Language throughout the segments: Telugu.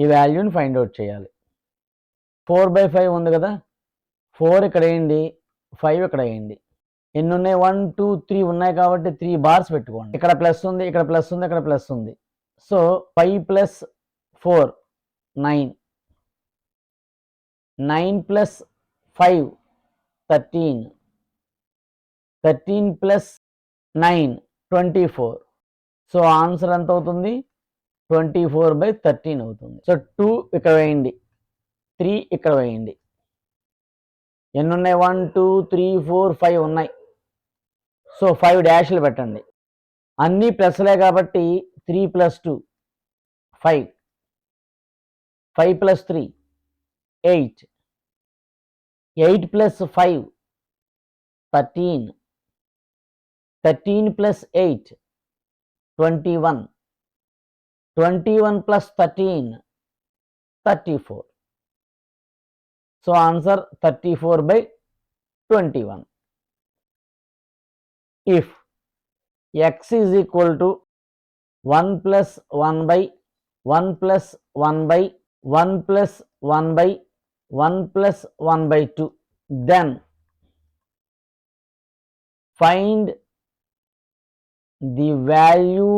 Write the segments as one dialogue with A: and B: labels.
A: ఈ వాల్యూని ఫైండ్ అవుట్ చేయాలి. 4/5 ఉంది కదా, 4 ఇక్కడ వేయండి, 5 ఇక్కడ వేయండి. ఎన్ని ఉన్నాయి? 1 2 3 ఉన్నాయి కాబట్టి 3 బార్స్ పెట్టుకోండి. ఇక్కడ ప్లస్ ఉంది, ఇక్కడ ప్లస్ ఉంది, ఇక్కడ ప్లస్ ఉంది. సో 5 + 4 9, 9 + 5 13, 13 + 9 24. సో ఆన్సర్ ఎంత అవుతుంది? 24/13 అవుతుంది. సో 2 ఇక్కడ వేయండి, 3 ఇక్కడ వేయండి. ఎన్ని ఉన్నాయి? 1 2 3 4 5 ఉన్నాయి. సో 5 డాష్లు పెట్టండి. అన్నీ ప్లస్లే కాబట్టి 3 + 2 5, 5 + 3 8, 8 + 5 13, 13 + 8 21, 21 + 13 34. So answer 34/21. If x is equal to 1 + 1/1 + 1/1 + 1/1 + 1/2, then find the value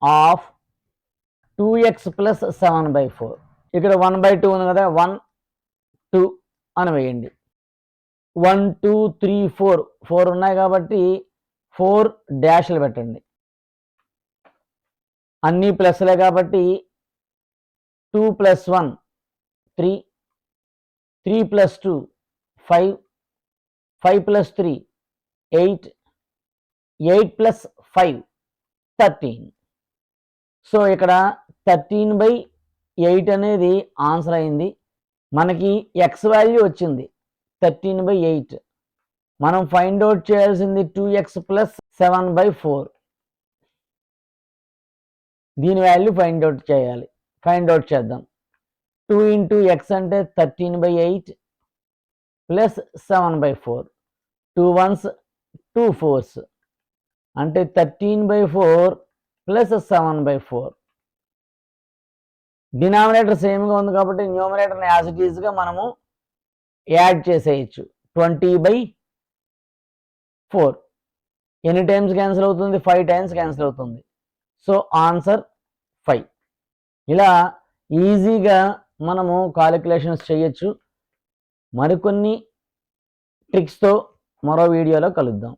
A: of 2x + 7/4. ఇక్కడ 1/2 ఉంది కదా, 1 2 అని వేయండి. 1 2 3 4 4 ఉన్నాయి కాబట్టి 4 డాష్లు పెట్టండి. అన్నీ ప్లస్లే కాబట్టి 2 + 1 3, 3 + 2 5, 5 + 3 8, 8 + 5 13. సో ఇక్కడ 13/8 అనేది ఆన్సర్ అయింది. మనకి ఎక్స్ వాల్యూ వచ్చింది 13/8. మనం ఫైండ్ అవుట్ చేయాల్సింది 2x + 7/4. దీని వాల్యూ ఫైండ్ అవుట్ చేయాలి. ఫైండ్ అవుట్ చేద్దాం. 2 × x అంటే 13/8 + 7/4. 2 1s 2 4s అంటే 13/4 + 7/4. డినామినేటర్ సేమ్గా ఉంది కాబట్టి న్యూమరేటర్ని యాజ్ ఇట్ ఈజ్గా మనము యాడ్ చేసేయచ్చు. 20/4 ఎన్ని టైమ్స్ క్యాన్సిల్ అవుతుంది? 5 టైమ్స్ క్యాన్సిల్ అవుతుంది. So answer 5. ఇలా ఈజీగా మనము కాలిక్యులేషన్స్ చేయొచ్చు. మరికొన్ని ట్రిక్స్తో మరో వీడియోలో కలుద్దాం.